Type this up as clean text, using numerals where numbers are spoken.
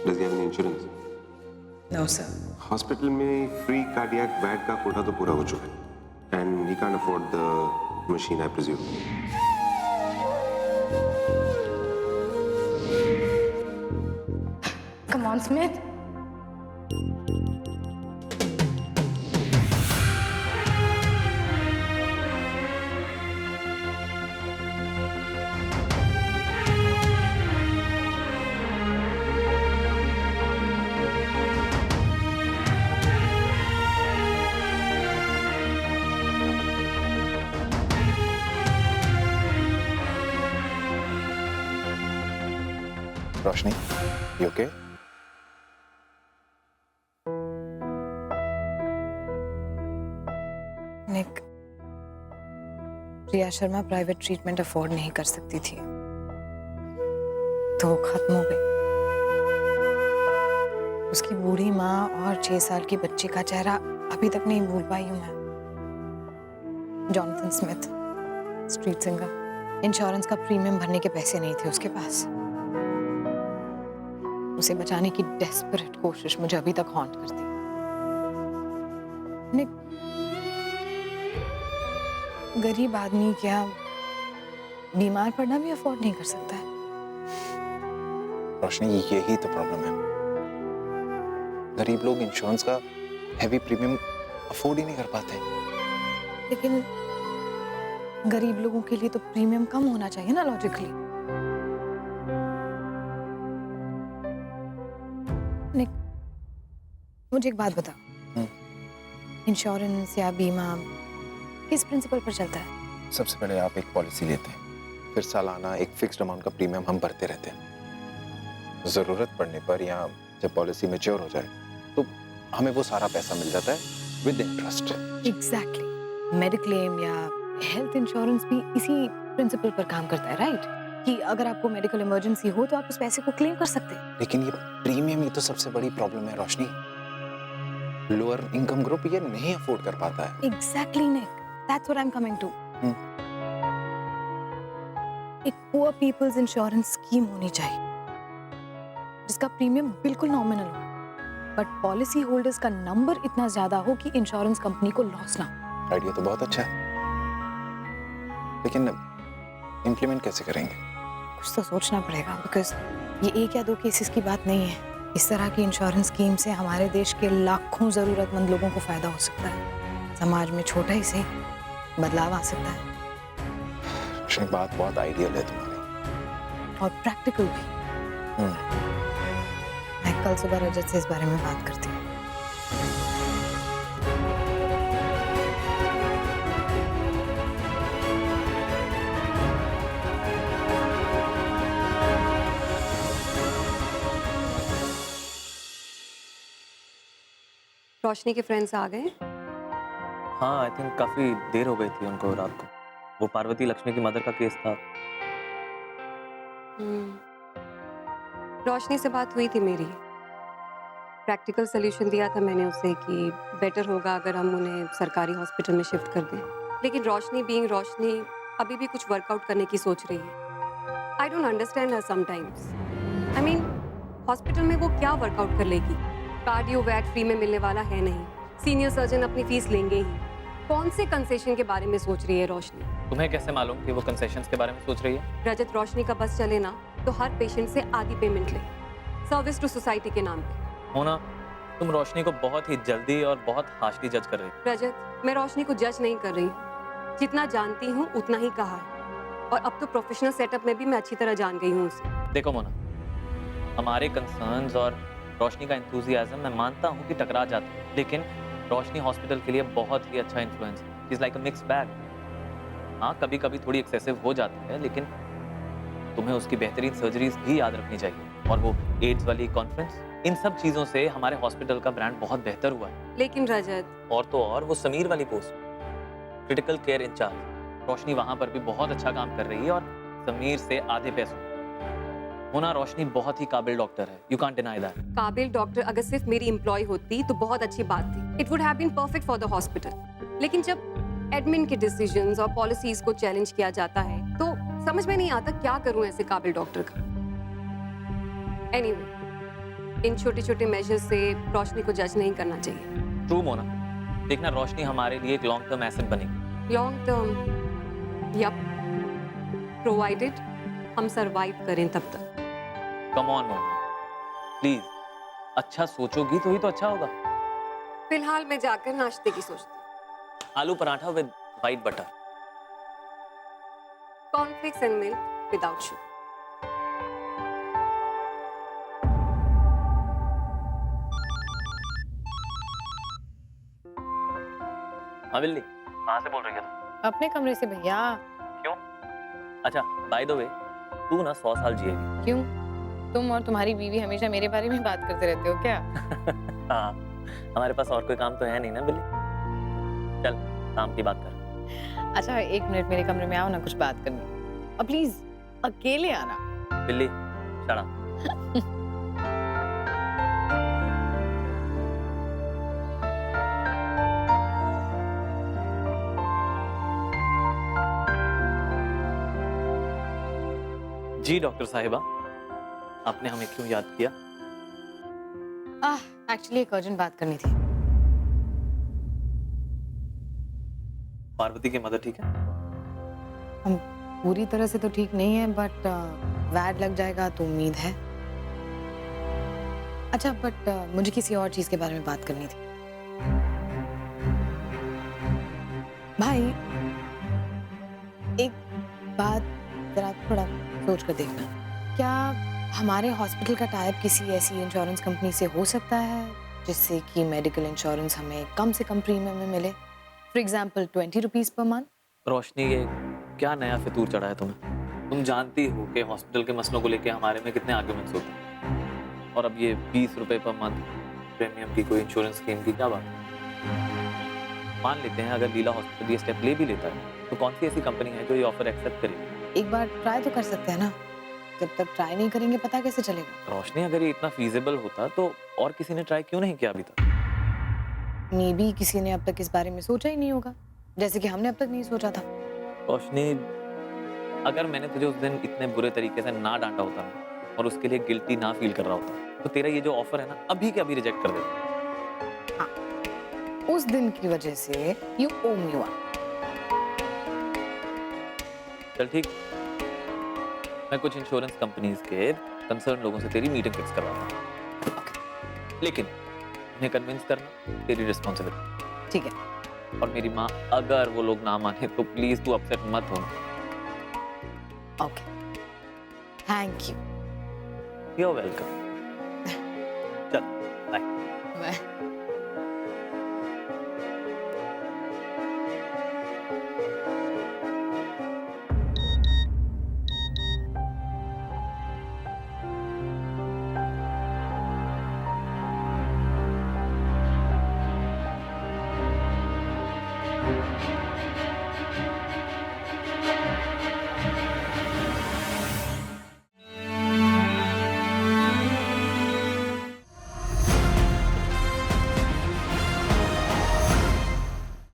Does he have any insurance? No, sir. Hospital में free cardiac bad का कोटा तो पूरा हो चुका है, and he can't afford the machine, I presume. Come on, Smith. Roshni, you okay? Nick, Priya Sharma private treatment afford नहीं कर सकती थी, तो वो खत्म हो गई। उसकी बूढ़ी माँ और 6 साल की बच्ची का चेहरा अभी तक नहीं भूल पाई हूँ मैं। Jonathan Smith, street singer, insurance का प्रीमियम भरने के पैसे नहीं थे उसके पास। उसे बचाने की डेस्परेट कोशिश मुझे अभी तक हॉन्ट करती। निक, गरीब आदमी क्या बीमार पड़ना भी अफोर्ड नहीं कर सकता है? रोशनी, यही तो प्रॉब्लम है। गरीब लोग इंश्योरेंस का हैवी प्रीमियम अफोर्ड ही नहीं कर पाते। लेकिन गरीब लोगों के लिए तो प्रीमियम कम होना चाहिए ना, लॉजिकली। निक, मुझे एक बात बता, इंश्योरेंस या बीमा किस प्रिंसिपल पर चलता है? सबसे पहले आप एक पॉलिसी लेते हैं, फिर सालाना एक फिक्स्ड अमाउंट का प्रीमियम हम भरते रहते हैं। जरूरत पड़ने पर या जब पॉलिसी मैच्योर हो जाए तो हमें वो सारा पैसा मिल जाता है विद इंटरेस्ट। एग्जैक्टली। मेडिक्लेम या हेल्थ इंश्योरेंस भी इसी प्रिंसिपल पर काम करता है, राइट? कि अगर आपको मेडिकल इमरजेंसी हो तो आप उस पैसे को क्लेम कर सकते हैं। लेकिन ये प्रीमियम ही तो सबसे बड़ी प्रॉब्लम है रोशनी। लोअर इनकम ग्रुप ये नहीं अफोर्ड कर पाता है। Exactly Nick, that's what I am coming to. एक पुअर पीपल्स इंश्योरेंस स्कीम होनी चाहिए जिसका प्रीमियम बिल्कुल नॉमिनल हो, बट पॉलिसी होल्डर्स का नंबर इतना ज्यादा हो कि इंश्योरेंस कंपनी को लॉस ना हो। आइडिया तो बहुत अच्छा है, लेकिन इम्प्लीमेंट कैसे करेंगे? कुछ तो सोचना पड़ेगा, बिकॉज ये 1 या 2 केसेस की बात नहीं है। इस तरह की इंश्योरेंस स्कीम से हमारे देश के लाखों जरूरतमंद लोगों को फायदा हो सकता है। समाज में छोटा ही से बदलाव आ सकता है। बात बहुत आइडियल है तुम्हारी, और प्रैक्टिकल भी। मैं कल सुबह रजत से इस बारे में बात करती हूँ। रोशनी के फ्रेंड्स आ गए? हाँ, आई थिंक काफी देर हो गई थी उनको रात को। वो पार्वती लक्ष्मी की मदर का केस था। रोशनी से बात हुई थी मेरी। प्रैक्टिकल सोल्यूशन दिया था मैंने उसे कि बेटर होगा अगर हम उन्हें सरकारी हॉस्पिटल में शिफ्ट कर दें। लेकिन रोशनी बीइंग रोशनी अभी भी कुछ वर्कआउट करने की सोच रही है। I don't understand her sometimes. I mean, hospital में वो क्या वर्कआउट कर लेगी? कार्डियो वैट फ्री में मिलने वाला है नहीं। सीनियर सर्जन अपनी फीस लेंगे ही। कौन से कंसेशन के बारे में सोच रही है रोशनी? तुम्हें कैसे मालूम कि वो कंसेशंस के बारे में सोच रही है? रजत, रोशनी का बस चले ना तो हर पेशेंट से आधी पेमेंट ले, सर्विस टू सोसाइटी के नाम पे। होना, तुम रोशनी को बहुत ही जल्दी और बहुत हार्शली जज कर रही हो। रजत, मैं रोशनी को जज नहीं कर रही। जितना जानती हूँ उतना ही कहा है, और अब तो प्रोफेशनल सेटअप में भी मैं अच्छी तरह जान गई हूँ उसे। देखो मोना, हमारे कंसर्न्स और रोशनी का एंथुसियाज्म मैं मानता हूँ कि टकरा जाता है, लेकिन रोशनी हॉस्पिटल के लिए बहुत ही अच्छा इन्फ्लुएंस है। It's like a mix bag. हाँ, कभी कभी थोड़ी एक्सेसिव हो जाती है, लेकिन तुम्हें उसकी बेहतरीन सर्जरीज भी याद रखनी चाहिए। और वो एड्स वाली कॉन्फ्रेंस, इन सब चीजों से हमारे हॉस्पिटल का ब्रांड बहुत बेहतर हुआ है। लेकिन रजत, और तो और वो समीर वाली पोस्ट, क्रिटिकल केयर इंचार्ज, रोशनी वहां पर भी बहुत अच्छा काम कर रही है और समीर से आधे पैसों। होना, रोशनी बहुत ही काबिल डॉक्टर है, यू कांट डिनाई दैट। काबिल डॉक्टर अगर सिर्फ मेरी एम्प्लॉय होती तो बहुत अच्छी बात थी। It would have been perfect for the hospital. लेकिन जब एडमिन के डिसीजंस और पॉलिसीज को चैलेंज किया जाता है तो समझ में नहीं आता क्या करूं ऐसे काबिल डॉक्टर का। एनीवे, इन छोटे छोटे मेजर से रोशनी को जज नहीं करना चाहिए। ट्रू मोना, देखना रोशनी हमारे लिए एक लॉन्ग टर्म एसेट बनेगी। लॉन्ग टर्म, यप, प्रोवाइडेड हम सरवाइव करें तब तक। कम ऑन मोना, प्लीज, अच्छा सोचोगी तो ही तो अच्छा होगा। फिलहाल मैं जाकर नाश्ते की सोचती हूँ। आलू paratha with white butter. Cornflakes and milk without sugar. हाँ बिल्ली, कहाँ से बोल रही है तुम? अपने कमरे से भैया। क्यों? अच्छा, बाय द वे, तू ना 100 साल जिएगी। क्यों? तुम और तुम्हारी बीवी हमेशा मेरे बारे में बात करते रहते हो क्या? हाँ, हमारे पास और कोई काम तो है नहीं ना बिल्ली। चल, काम की बात कर। अच्छा 1 मिनट मेरे कमरे में आओ ना, कुछ बात करनी है। और प्लीज अकेले आना। बिल्ली, शट अप। जी डॉक्टर साहिबा, आपने हमें क्यों याद किया? एक्चुअली एक अर्जेंट बात करनी थी। पार्वती की मदर ठीक है? हम पूरी तरह से तो ठीक नहीं है, बट वैड लग जाएगा तो उम्मीद है। अच्छा बट मुझे किसी और चीज के बारे में बात करनी थी। भाई एक बात जरा थोड़ा सोच कर देखना, क्या हमारे हॉस्पिटल का टाइप किसी ऐसी इंश्योरेंस कंपनी से हो सकता है जिससे कि मेडिकल इंश्योरेंस हमें कम से कम प्रीमियम में मिले? For example 20 rupees per month. Roshni, ये क्या नया फितूर चढ़ा है तुम्हें? तुम जानती हो कि हॉस्पिटल के मसलों को लेके हमारे में कितने आर्ग्यूमेंट्स होते हैं, और अब ये 20 रुपए पर मंथ प्रीमियम की कोई इंश्योरेंस स्कीम की क्या बात है? मान लेते हैं अगर लीला हॉस्पिटल ये स्टेप ले भी लेता है, तो कौन सी ऐसी कंपनी है जो ये ऑफर एक्सेप्ट करेगी? एक बार ट्राई तो कर सकते हैं ना, जब तक ट्राई नहीं करेंगे पता कैसे चलेगा? रोशनी, अगर ये इतना फीजिबल होता तो और किसी ने ट्राई क्यों नहीं किया अभी तक? मे बी किसी ने अब तक इस बारे में सोचा ही नहीं होगा, जैसे कि हमने अब तक नहीं सोचा था। रोशनी, अगर मैंने तुझे उस दिन इतने बुरे तरीके से ना डांटा होता ना, और उसके लिए गिल्टी ना फील कर रहा होता, तो तेरा ये जो ऑफर है ना, अभी के अभी रिजेक्ट कर देता। हाँ, उस दिन की वजह से यू ओ मी वन। चल ठीक, मैं कुछ इंश्योरेंस कंपनीज के कंसर्न लोगों से तेरी मीटिंग फिक्स करवाता हूँ, लेकिन उन्हें कन्विंस करना तेरी रिस्पॉन्सिबिलिटी। ठीक है। और मेरी माँ, अगर वो लोग ना माने तो प्लीज तू अपसेट मत होना। Okay, thank you. You are welcome. चल बाय। बाय।